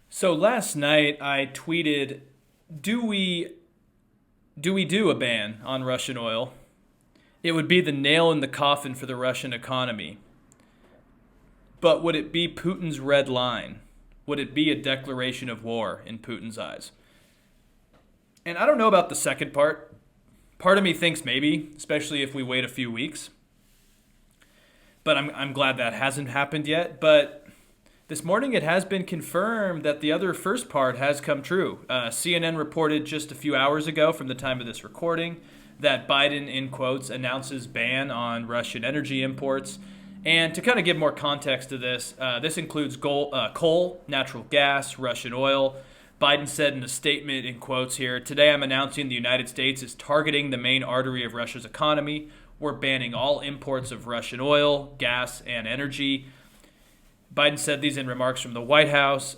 So last night I tweeted, "Do we do a ban on Russian oil? It would be the nail in the coffin for the Russian economy. But would it be Putin's red line? Would it be a declaration of war in Putin's eyes?" And I don't know about the second part. Part of me thinks maybe, especially if we wait a few weeks. But I'm glad that hasn't happened yet. But this morning, it has been confirmed that the other first part has come true. CNN reported just a few hours ago, from the time of this recording, that Biden, in quotes, announces ban on Russian energy imports. And to kind of give more context to this, this includes coal, natural gas, Russian oil. Biden said in a statement, in quotes here, "Today I'm announcing the United States is targeting the main artery of Russia's economy. We're banning all imports of Russian oil, gas, and energy." Biden said these in remarks from the White House.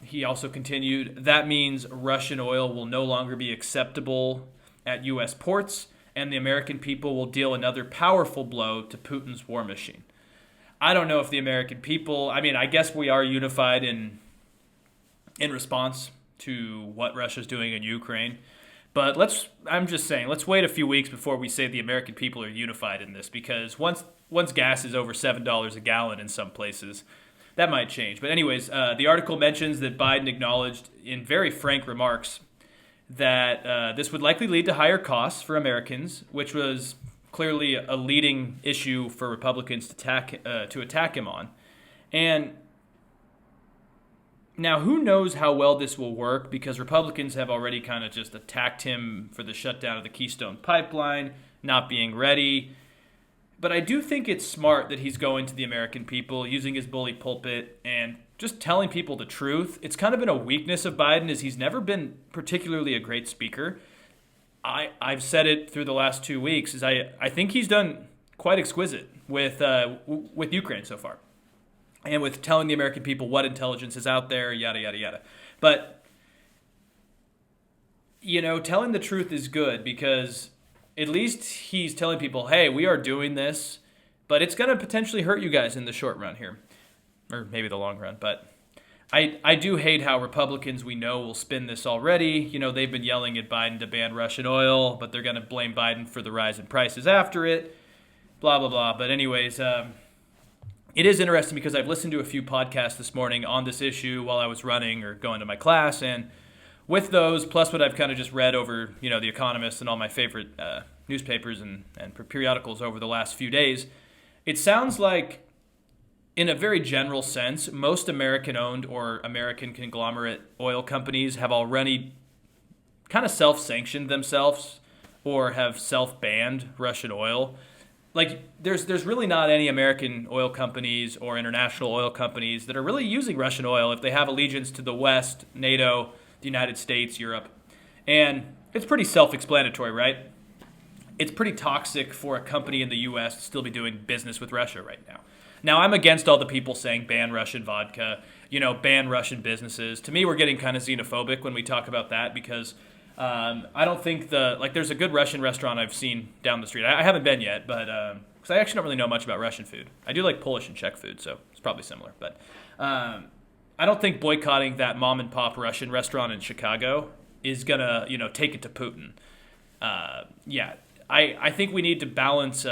He also continued, "That means Russian oil will no longer be acceptable at U.S. ports, and the American people will deal another powerful blow to Putin's war machine." I don't know if the American people, I guess we are unified in response to what Russia's doing in Ukraine. But I'm just saying, let's wait a few weeks before we say the American people are unified in this, because once gas is over $7 a gallon in some places, that might change. But anyways, the article mentions that Biden acknowledged in very frank remarks that this would likely lead to higher costs for Americans, which was clearly a leading issue for Republicans to attack him on. And now, who knows how well this will work, because Republicans have already kind of just attacked him for the shutdown of the Keystone Pipeline, not being ready. But I do think it's smart that he's going to the American people, using his bully pulpit, and just telling people the truth. It's kind of been a weakness of Biden, is he's never been particularly a great speaker. I've said it through the last 2 weeks, is I think he's done quite exquisite with Ukraine so far, and with telling the American people what intelligence is out there, yada, yada, yada. But, telling the truth is good, because at least he's telling people, hey, we are doing this, but it's going to potentially hurt you guys in the short run here, or maybe the long run. But I do hate how Republicans we know will spin this already. They've been yelling at Biden to ban Russian oil, but they're going to blame Biden for the rise in prices after it, blah, blah, blah. But anyways, it is interesting because I've listened to a few podcasts this morning on this issue while I was running or going to my class, and with those, plus what I've kind of just read over, The Economist and all my favorite newspapers and periodicals over the last few days, it sounds like, in a very general sense, most American-owned or American conglomerate oil companies have already kind of self-sanctioned themselves or have self-banned Russian oil. Like, there's really not any American oil companies or international oil companies that are really using Russian oil if they have allegiance to the West, NATO, the United States, Europe. And it's pretty self-explanatory, right? It's pretty toxic for a company in the U.S. to still be doing business with Russia right now. Now, I'm against all the people saying ban Russian vodka, ban Russian businesses. To me, we're getting kind of xenophobic when we talk about that, because I don't think there's a good Russian restaurant I've seen down the street. I haven't been yet, but because I actually don't really know much about Russian food. I do like Polish and Czech food, so it's probably similar. But I don't think boycotting that mom and pop Russian restaurant in Chicago is gonna, take it to Putin. I think we need to balance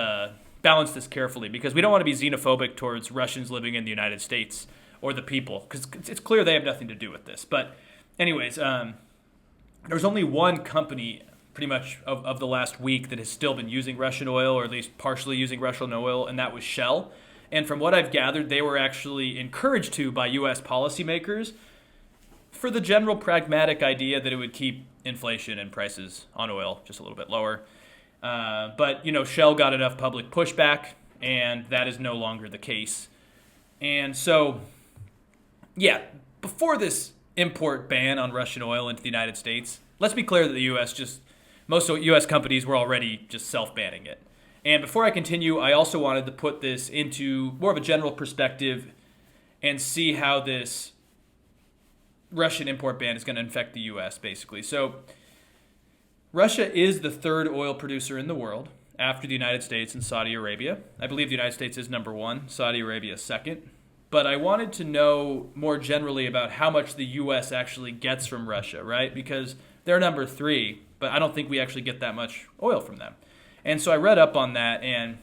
this carefully, because we don't want to be xenophobic towards Russians living in the United States or the people, because it's clear they have nothing to do with this. But anyways, there's only one company pretty much of the last week that has still been using Russian oil, or at least partially using Russian oil, and that was Shell. And from what I've gathered, they were actually encouraged to by U.S. policymakers for the general pragmatic idea that it would keep inflation and prices on oil just a little bit lower. But Shell got enough public pushback, and that is no longer the case. And so, before this import ban on Russian oil into the United States, let's be clear that most U.S. companies were already just self-banning it. And before I continue, I also wanted to put this into more of a general perspective and see how this Russian import ban is going to affect the U.S., basically. So, Russia is the third oil producer in the world after the United States and Saudi Arabia. I believe the United States is number one, Saudi Arabia second. but I wanted to know more generally about how much the U.S. actually gets from Russia, right? Because they're number 3, but I don't think we actually get that much oil from them. And so I read up on that, and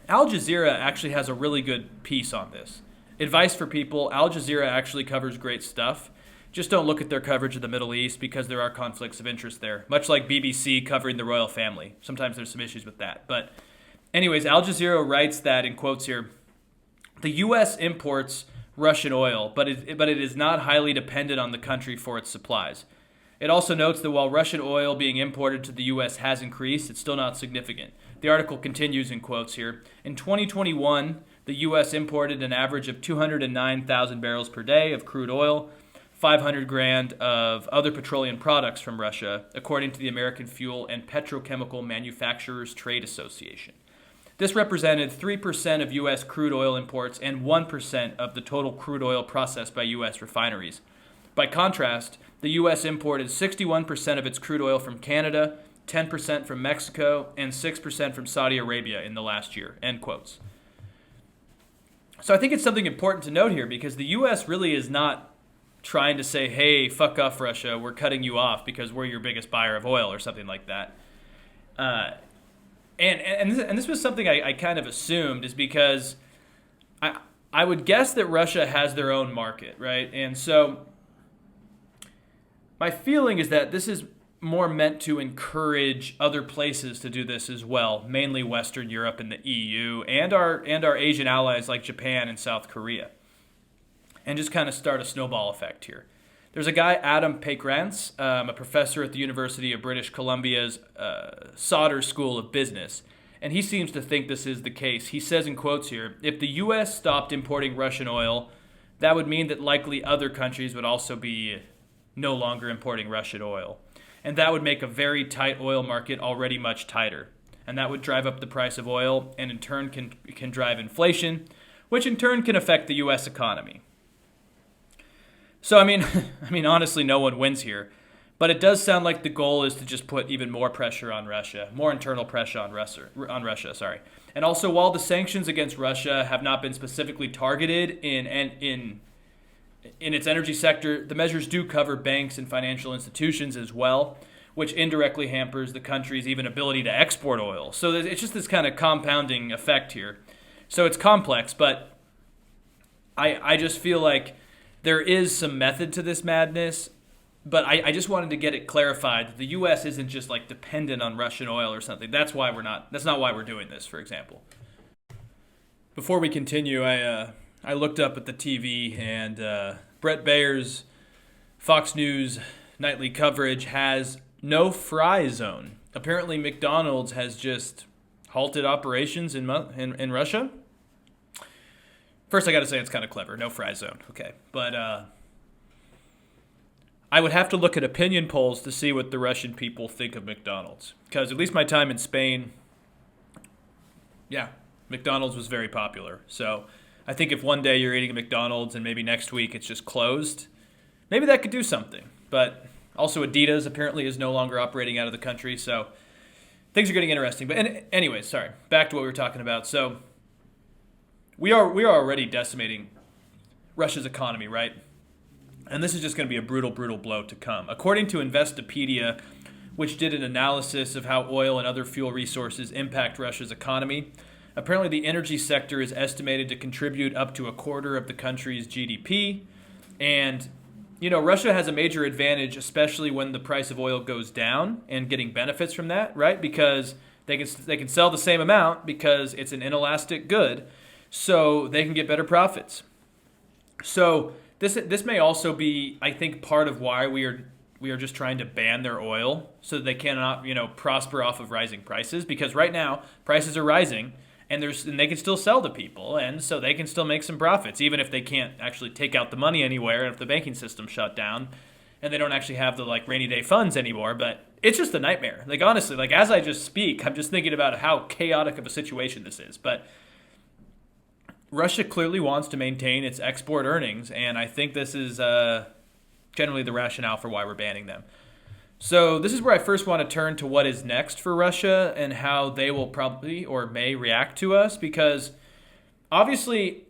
Al Jazeera actually has a really good piece on this. Advice for people: Al Jazeera actually covers great stuff. Just don't look at their coverage of the Middle East because there are conflicts of interest there, much like BBC covering the royal family. Sometimes there's some issues with that. But anyways, Al Jazeera writes that, in quotes here, the U.S. imports Russian oil, but it is not highly dependent on the country for its supplies. It also notes that while Russian oil being imported to the U.S. has increased, it's still not significant. The article continues in quotes here. In 2021, the U.S. imported an average of 209,000 barrels per day of crude oil, 500 grand of other petroleum products from Russia, according to the American Fuel and Petrochemical Manufacturers Trade Association. This represented 3% of U.S. crude oil imports and 1% of the total crude oil processed by U.S. refineries. By contrast, the U.S. imported 61% of its crude oil from Canada, 10% from Mexico, and 6% from Saudi Arabia in the last year, end quotes. So I think it's something important to note here, because the U.S. really is not trying to say, hey, fuck off Russia, we're cutting you off because we're your biggest buyer of oil or something like that. And this was something I kind of assumed, is because I would guess that Russia has their own market, right? And so my feeling is that this is more meant to encourage other places to do this as well, mainly Western Europe and the EU, and our Asian allies like Japan and South Korea, and just kind of start a snowball effect here. There's a guy, Adam Pakrantz, a professor at the University of British Columbia's Sauder School of Business, and he seems to think this is the case. He says in quotes here, if the U.S. stopped importing Russian oil, that would mean that likely other countries would also be no longer importing Russian oil. And that would make a very tight oil market already much tighter. And that would drive up the price of oil, and in turn can drive inflation, which in turn can affect the U.S. economy. So, I mean, honestly, no one wins here. But it does sound like the goal is to just put even more pressure on Russia, more internal pressure on Russia. And also, while the sanctions against Russia have not been specifically targeted in its energy sector, the measures do cover banks and financial institutions as well, which indirectly hampers the country's even ability to export oil. So it's just this kind of compounding effect here. So it's complex, but I just feel like there is some method to this madness, but I just wanted to get it clarified that the U.S. isn't just like dependent on Russian oil or something. That's not why we're doing this, for example. Before we continue, I looked up at the TV, and Brett Bayer's Fox News nightly coverage has no fry zone. Apparently, McDonald's has just halted operations in Russia. First, I got to say it's kind of clever. No fry zone. Okay. But I would have to look at opinion polls to see what the Russian people think of McDonald's. Because at least my time in Spain, yeah, McDonald's was very popular. So I think if one day you're eating a McDonald's and maybe next week it's just closed, maybe that could do something. But also Adidas apparently is no longer operating out of the country, so things are getting interesting. But anyways, sorry, back to what we were talking about. So we are already decimating Russia's economy, right? And this is just going to be a brutal, brutal blow to come. According to Investopedia, which did an analysis of how oil and other fuel resources impact Russia's economy, apparently the energy sector is estimated to contribute up to a quarter of the country's GDP. And, you know, Russia has a major advantage, especially when the price of oil goes down, and getting benefits from that, right? Because they can sell the same amount because it's an inelastic good, so they can get better profits. So this may also be, I think, part of why we are just trying to ban their oil so that they cannot, prosper off of rising prices. Because right now prices are rising, and they can still sell to people, and so they can still make some profits, even if they can't actually take out the money anywhere, and if the banking system shut down, and they don't actually have the rainy day funds anymore. But it's just a nightmare. Honestly, as I just speak, I'm just thinking about how chaotic of a situation this is. But Russia clearly wants to maintain its export earnings, and I think this is generally the rationale for why we're banning them. So this is where I first want to turn to what is next for Russia and how they will probably or may react to us, because obviously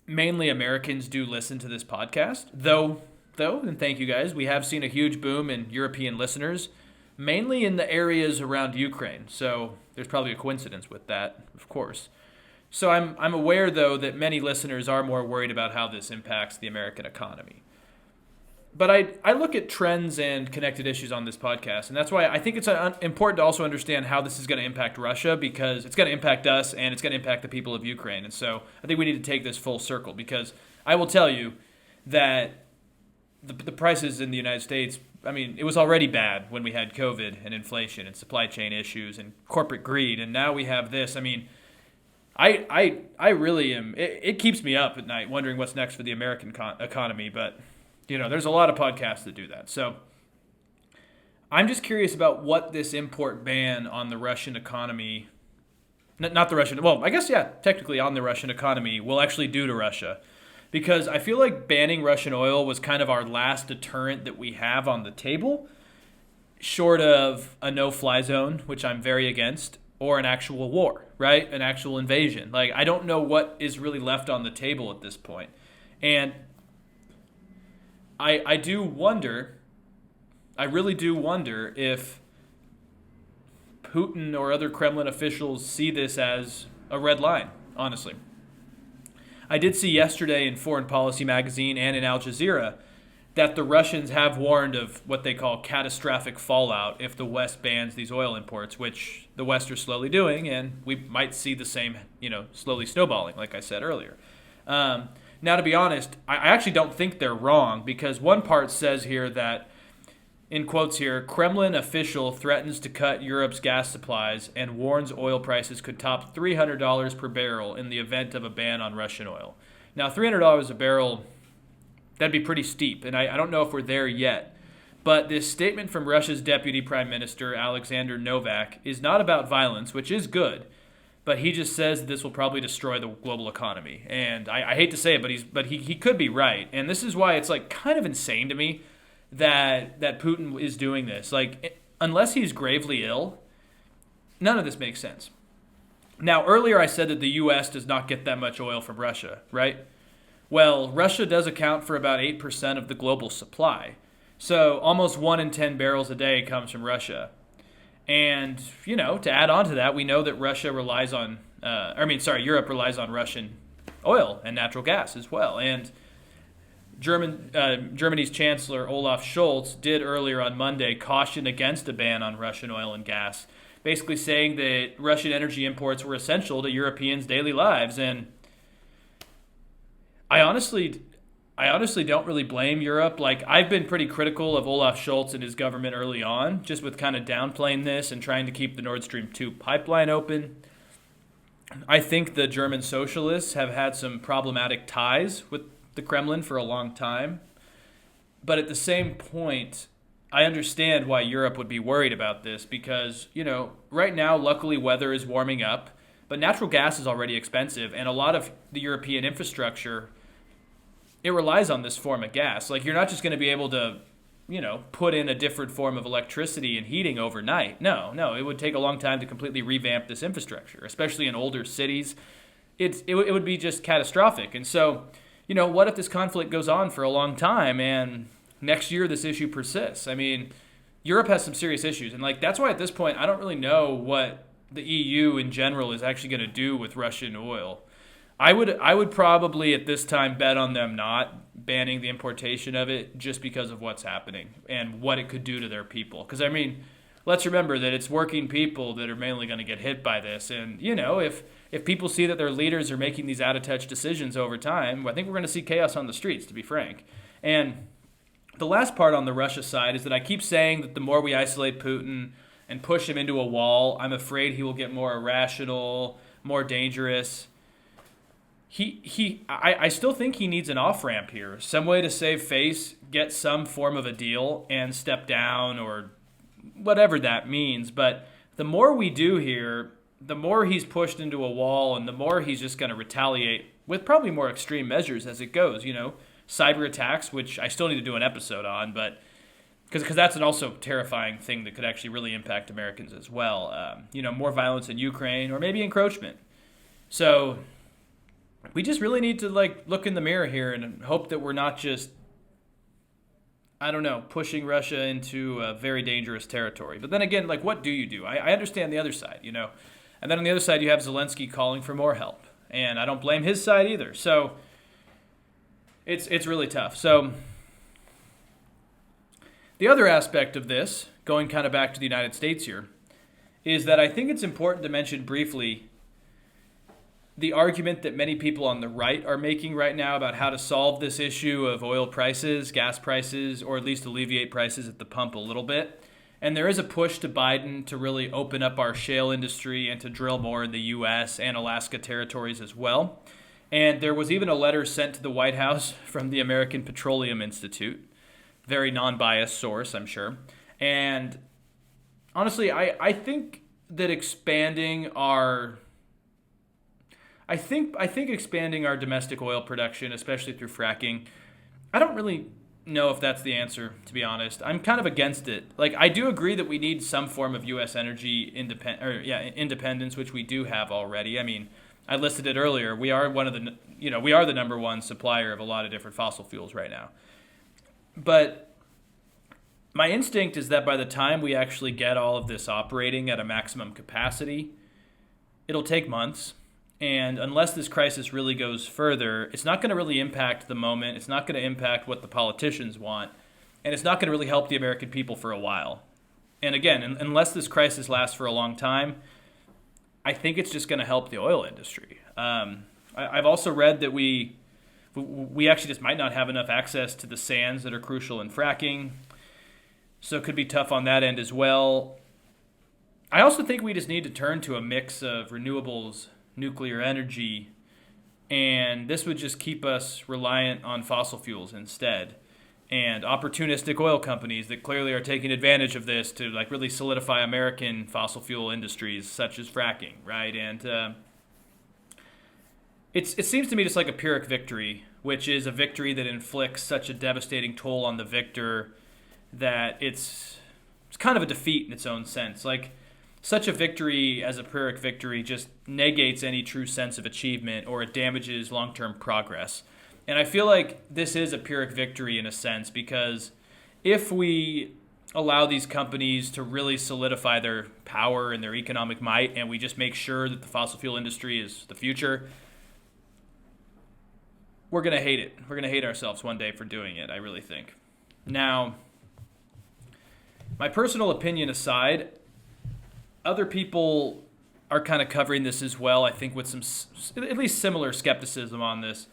mainly Americans do listen to this podcast, though, and thank you guys, we have seen a huge boom in European listeners, mainly in the areas around Ukraine. So there's probably a coincidence with that, of course. So I'm aware, though, that many listeners are more worried about how this impacts the American economy. But I look at trends and connected issues on this podcast, and that's why I think it's important to also understand how this is going to impact Russia, because it's going to impact us and it's going to impact the people of Ukraine. And so I think we need to take this full circle, because I will tell you that the prices in the United States, I mean, it was already bad when we had COVID and inflation and supply chain issues and corporate greed, and now we have this. I mean, I really am. It keeps me up at night wondering what's next for the American economy, but there's a lot of podcasts that do that. So I'm just curious about what this import ban on the Russian economy, not the Russian, well, I guess, yeah, technically on the Russian economy, will actually do to Russia. Because I feel like banning Russian oil was kind of our last deterrent that we have on the table, short of a no-fly zone, which I'm very against, or an actual war, right? An actual invasion. Like, I don't know what is really left on the table at this point. And I do wonder, I really do wonder if Putin or other Kremlin officials see this as a red line, honestly. I did see yesterday in Foreign Policy magazine and in Al Jazeera that the Russians have warned of what they call catastrophic fallout if the West bans these oil imports, which the West are slowly doing, and we might see the same, slowly snowballing, like I said earlier. Now, to be honest, I actually don't think they're wrong, because one part says here that, in quotes here, Kremlin official threatens to cut Europe's gas supplies and warns oil prices could top $300 per barrel in the event of a ban on Russian oil. Now, $300 a barrel, that'd be pretty steep, and I don't know if we're there yet. But this statement from Russia's Deputy Prime Minister, Alexander Novak, is not about violence, which is good. But he just says that this will probably destroy the global economy. And I hate to say it, but he could be right. And this is why it's like kind of insane to me that Putin is doing this. Like, unless he's gravely ill, none of this makes sense. Now, earlier I said that the U.S. does not get that much oil from Russia, right? Well, Russia does account for about 8% of the global supply. So almost 1 in 10 barrels a day comes from Russia. And, to add on to that, we know that Europe relies on Russian oil and natural gas as well. And Germany's Chancellor Olaf Scholz did earlier on Monday caution against a ban on Russian oil and gas, basically saying that Russian energy imports were essential to Europeans' daily lives. And I honestly don't really blame Europe. Like, I've been pretty critical of Olaf Scholz and his government early on, just with kind of downplaying this and trying to keep the Nord Stream 2 pipeline open. I think the German socialists have had some problematic ties with the Kremlin for a long time. But at the same point, I understand why Europe would be worried about this because, right now, luckily, weather is warming up, but natural gas is already expensive, and a lot of the European infrastructure, it relies on this form of gas. Like, you're not just going to be able to, put in a different form of electricity and heating overnight. No, it would take a long time to completely revamp this infrastructure, especially in older cities. It would be just catastrophic. And so, what if this conflict goes on for a long time and next year this issue persists? I mean, Europe has some serious issues. And, that's why at this point I don't really know what the EU in general is actually going to do with Russian oil. I would probably at this time bet on them not banning the importation of it just because of what's happening and what it could do to their people. Because, let's remember that it's working people that are mainly going to get hit by this. And, if people see that their leaders are making these out-of-touch decisions over time, I think we're going to see chaos on the streets, to be frank. And the last part on the Russia side is that I keep saying that the more we isolate Putin and push him into a wall, I'm afraid he will get more irrational, more dangerous. I still think he needs an off-ramp here, some way to save face, get some form of a deal, and step down or whatever that means. But the more we do here, the more he's pushed into a wall and the more he's just going to retaliate with probably more extreme measures as it goes. Cyber attacks, which I still need to do an episode on, but because that's an also terrifying thing that could actually really impact Americans as well. More violence in Ukraine or maybe encroachment. So we just really need to like look in the mirror here and hope that we're not just, I don't know, pushing Russia into a very dangerous territory. But then again, like, what do you do? I understand the other side, you know. And then on the other side, you have Zelensky calling for more help. And I don't blame his side either. So it's really tough. So the other aspect of this, going kind of back to the United States here, is that I think it's important to mention briefly the argument that many people on the right are making right now about how to solve this issue of oil prices, gas prices, or at least alleviate prices at the pump a little bit. And there is a push to Biden to really open up our shale industry and to drill more in the U.S. and Alaska territories as well. And there was even a letter sent to the White House from the American Petroleum Institute. Very non-biased source, I'm sure. And honestly, I think that expanding our expanding our domestic oil production, especially through fracking, I don't really know if that's the answer, to be honest. I'm kind of against it. Like, I do agree that we need some form of U.S. energy independence, which we do have already. I mean, I listed it earlier. We are we are the number one supplier of a lot of different fossil fuels right now. But my instinct is that by the time we actually get all of this operating at a maximum capacity, it'll take months. And unless this crisis really goes further, it's not going to really impact the moment. It's not going to impact what the politicians want. And it's not going to really help the American people for a while. And again, unless this crisis lasts for a long time, I think it's just going to help the oil industry. I've also read that we actually just might not have enough access to the sands that are crucial in fracking. So it could be tough on that end as well. I also think we just need to turn to a mix of renewables, nuclear energy, and this would just keep us reliant on fossil fuels instead. And opportunistic oil companies that clearly are taking advantage of this to like really solidify American fossil fuel industries such as fracking, right? And it seems to me just like a Pyrrhic victory, which is a victory that inflicts such a devastating toll on the victor that it's kind of a defeat in its own sense. Like, such a victory as a Pyrrhic victory just negates any true sense of achievement, or it damages long-term progress. And I feel like this is a Pyrrhic victory in a sense, because if we allow these companies to really solidify their power and their economic might, and we just make sure that the fossil fuel industry is the future, we're going to hate it. We're going to hate ourselves one day for doing it, I really think. Now, my personal opinion aside, other people are kind of covering this as well, I think, with some at least similar skepticism on this.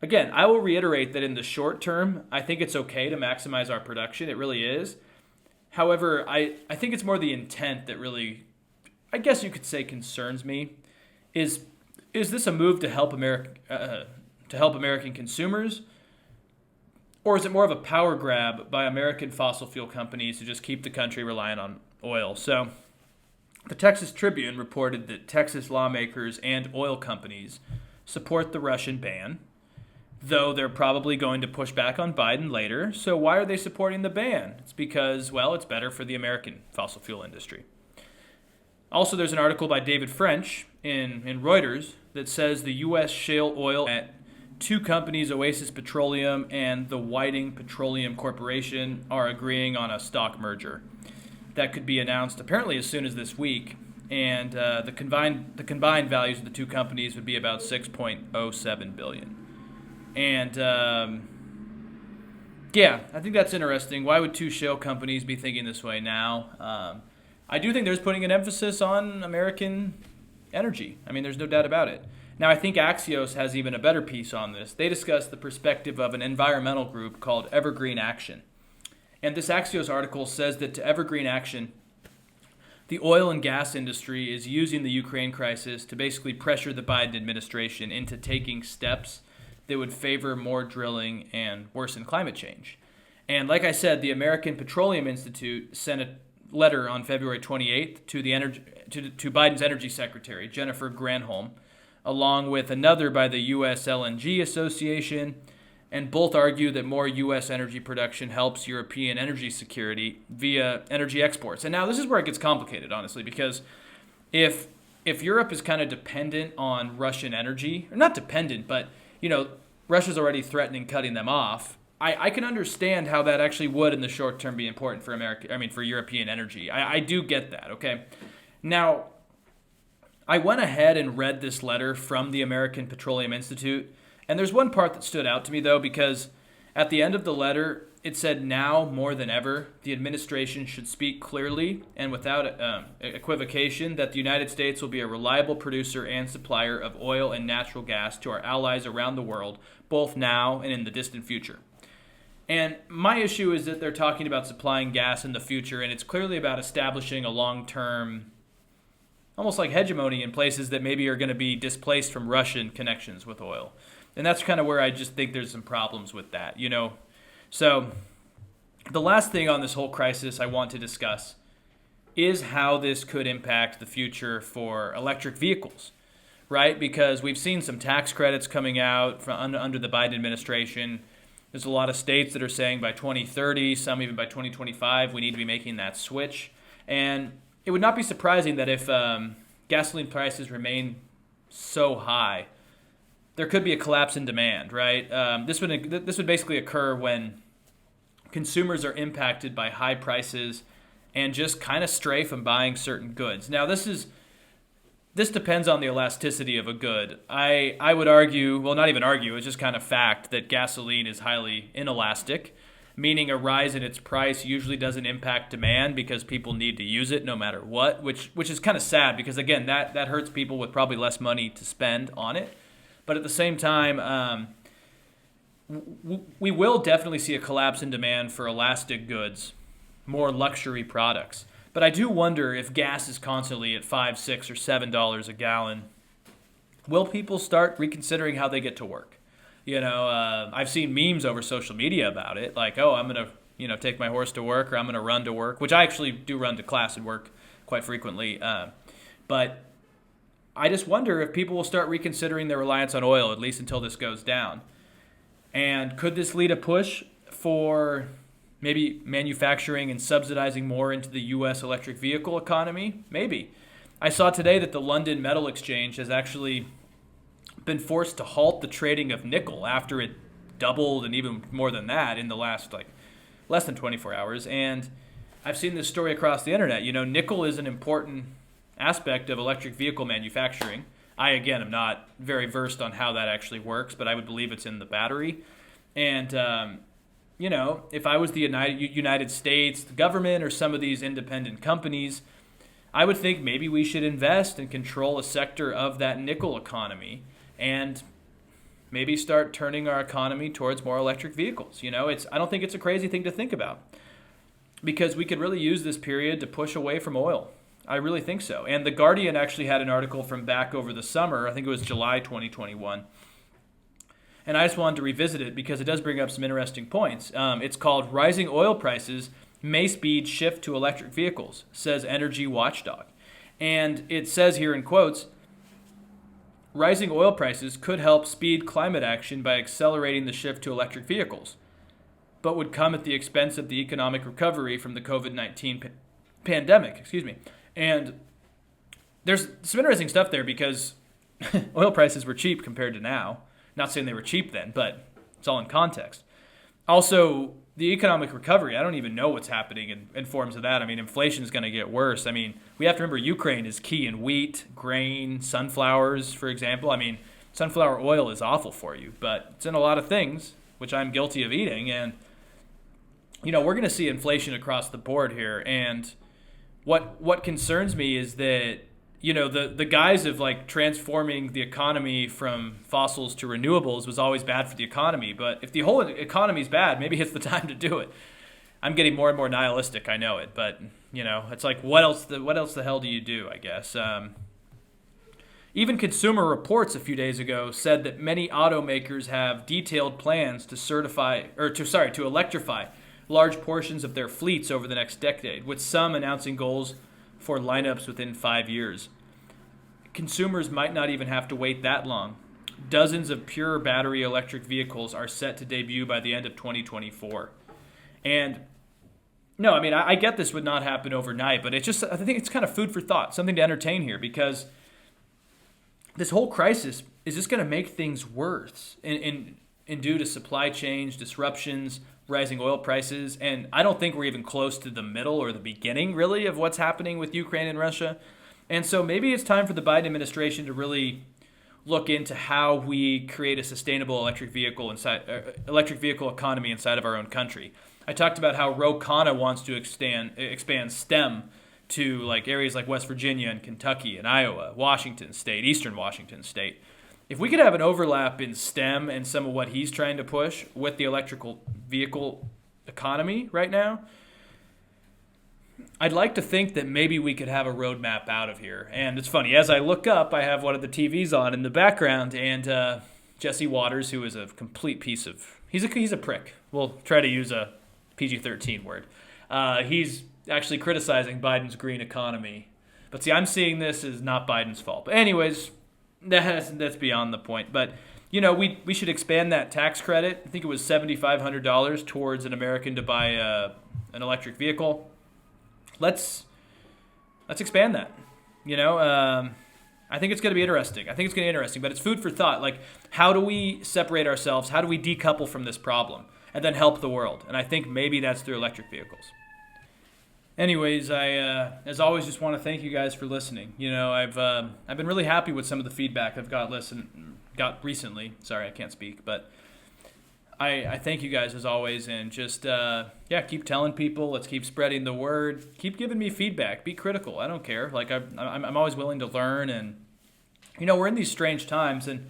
Again, I will reiterate that in the short term, I think it's okay to maximize our production. It really is. However, I think it's more the intent that really, I guess you could say, concerns me. Is this a move to help American consumers? Or is it more of a power grab by American fossil fuel companies to just keep the country reliant on oil? So the Texas Tribune reported that Texas lawmakers and oil companies support the Russian ban, though they're probably going to push back on Biden later. So why are they supporting the ban? It's because, well, it's better for the American fossil fuel industry. Also, there's an article by David French in Reuters that says the U.S. shale oil at two companies, Oasis Petroleum and the Whiting Petroleum Corporation, are agreeing on a stock merger that could be announced apparently as soon as this week, and the combined values of the two companies would be about $6.07 billion. And yeah, I think that's interesting. Why would two shale companies be thinking this way now? I do think there's putting an emphasis on American energy. I mean, there's no doubt about it. Now, I think Axios has even a better piece on this. They discuss the perspective of an environmental group called Evergreen Action. And this Axios article says that to Evergreen Action, the oil and gas industry is using the Ukraine crisis to basically pressure the Biden administration into taking steps that would favor more drilling and worsen climate change. And like I said, the American Petroleum Institute sent a letter on February 28th to Biden's Energy Secretary, Jennifer Granholm, along with another by the U.S. LNG Association, and both argue that more U.S. energy production helps European energy security via energy exports. And now this is where it gets complicated, honestly, because if if Europe is kind of dependent on Russian energy, or not dependent, but Russia's already threatening cutting them off. I can understand how that actually would in the short term be important for for European energy. I do get that, okay? Now, I went ahead and read this letter from the American Petroleum Institute, and there's one part that stood out to me, though, because at the end of the letter, it said, now more than ever, the administration should speak clearly and without equivocation that the United States will be a reliable producer and supplier of oil and natural gas to our allies around the world, both now and in the distant future. And my issue is that they're talking about supplying gas in the future, and it's clearly about establishing a long-term, almost like hegemony in places that maybe are going to be displaced from Russian connections with oil. And that's kind of where I just think there's some problems with that, So the last thing on this whole crisis I want to discuss is how this could impact the future for electric vehicles, right? Because we've seen some tax credits coming out from under the Biden administration. There's a lot of states that are saying by 2030, some even by 2025, we need to be making that switch. And it would not be surprising that if gasoline prices remain so high, there could be a collapse in demand, right? This would basically occur when consumers are impacted by high prices and just kind of stray from buying certain goods. Now, this depends on the elasticity of a good. I would argue, well, not even argue, it's just kind of fact that gasoline is highly inelastic, meaning a rise in its price usually doesn't impact demand because people need to use it no matter what, which is kind of sad because, again, that hurts people with probably less money to spend on it. But at the same time, we will definitely see a collapse in demand for elastic goods, more luxury products. But I do wonder if gas is constantly at $5, $6, or $7 a gallon, will people start reconsidering how they get to work? I've seen memes over social media about it, like, oh, I'm going to take my horse to work, or I'm going to run to work, which I actually do run to class and work quite frequently. But I just wonder if people will start reconsidering their reliance on oil, at least until this goes down. And could this lead a push for maybe manufacturing and subsidizing more into the U.S. electric vehicle economy? Maybe. I saw today that the London Metal Exchange has actually been forced to halt the trading of nickel after it doubled and even more than that in the last less than 24 hours. And I've seen this story across the internet. Nickel is an important aspect of electric vehicle manufacturing. I, again, am not very versed on how that actually works, but I would believe it's in the battery. And, if I was the United States, the government, or some of these independent companies, I would think maybe we should invest and control a sector of that nickel economy and maybe start turning our economy towards more electric vehicles. I don't think it's a crazy thing to think about because we could really use this period to push away from oil. I really think so. And The Guardian actually had an article from back over the summer. I think it was July 2021. And I just wanted to revisit it because it does bring up some interesting points. It's called Rising Oil Prices May Speed Shift to Electric Vehicles, says Energy Watchdog. And it says here in quotes, rising oil prices could help speed climate action by accelerating the shift to electric vehicles, but would come at the expense of the economic recovery from the COVID-19 pandemic. And there's some interesting stuff there because oil prices were cheap compared to now. Not saying they were cheap then, but it's all in context. Also, the economic recovery, I don't even know what's happening in forms of that. Inflation is going to get worse. We have to remember Ukraine is key in wheat, grain, sunflowers, for example. Sunflower oil is awful for you, but it's in a lot of things, which I'm guilty of eating. And, we're going to see inflation across the board here. And what concerns me is that, the guise of transforming the economy from fossils to renewables was always bad for the economy. But if the whole economy is bad, maybe it's the time to do it. I'm getting more and more nihilistic, I know it. But, it's like, what else the hell do you do, I guess? Even Consumer Reports a few days ago said that many automakers have detailed plans to electrify large portions of their fleets over the next decade, with some announcing goals for lineups within 5 years. Consumers might not even have to wait that long. Dozens of pure battery electric vehicles are set to debut by the end of 2024. And no, I get this would not happen overnight, but I think it's kind of food for thought, something to entertain here, because this whole crisis is just going to make things worse in due to supply chain disruptions, rising oil prices. And I don't think we're even close to the middle or the beginning, really, of what's happening with Ukraine and Russia. And so maybe it's time for the Biden administration to really look into how we create a sustainable electric vehicle economy inside of our own country. I talked about how Ro Khanna wants to expand STEM to like areas like West Virginia and Kentucky and Iowa, Washington State, Eastern Washington State. If we could have an overlap in STEM and some of what he's trying to push with the electrical vehicle economy right now, I'd like to think that maybe we could have a roadmap out of here. And it's funny, as I look up, I have one of the TVs on in the background, and Jesse Waters, who is a complete piece of... He's a prick. We'll try to use a PG-13 word. He's actually criticizing Biden's green economy. But see, I'm seeing this as not Biden's fault. But anyways, that's beyond the point. But, you know, we should expand that tax credit. I think it was $7,500 towards an American to buy an electric vehicle. Let's expand that. You know, I think it's going to be interesting. But it's food for thought. Like, how do we separate ourselves? How do we decouple from this problem and then help the world? And I think maybe that's through electric vehicles. Anyways, I as always just want to thank you guys for listening. You know, I've been really happy with some of the feedback I've got recently. Sorry, I can't speak, but I thank you guys as always, and just keep telling people. Let's keep spreading the word. Keep giving me feedback. Be critical. I don't care. Like I'm always willing to learn, and you know we're in these strange times, and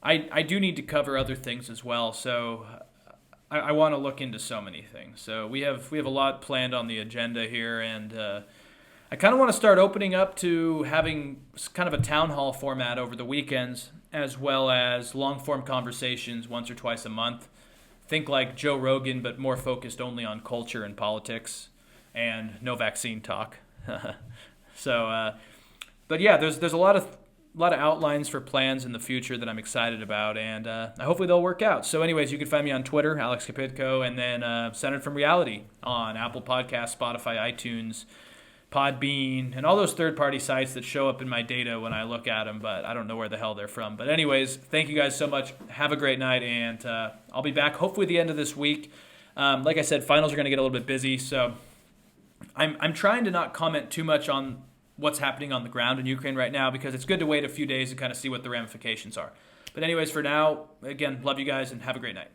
I do need to cover other things as well. So I want to look into so many things. So we have a lot planned on the agenda here, and I kind of want to start opening up to having kind of a town hall format over the weekends, as well as long-form conversations once or twice a month. Think like Joe Rogan, but more focused only on culture and politics, and no vaccine talk. So, but yeah, there's a lot of outlines for plans in the future that I'm excited about, and hopefully they'll work out. So anyways, you can find me on Twitter, Alex Kapitko, and then Centered from Reality on Apple Podcasts, Spotify, iTunes, Podbean, and all those third-party sites that show up in my data when I look at them, but I don't know where the hell they're from. But anyways, thank you guys so much. Have a great night, and I'll be back hopefully at the end of this week. Like I said, finals are going to get a little bit busy, so I'm trying to not comment too much on what's happening on the ground in Ukraine right now, because it's good to wait a few days and kind of see what the ramifications are. But anyways, for now, again, love you guys and have a great night.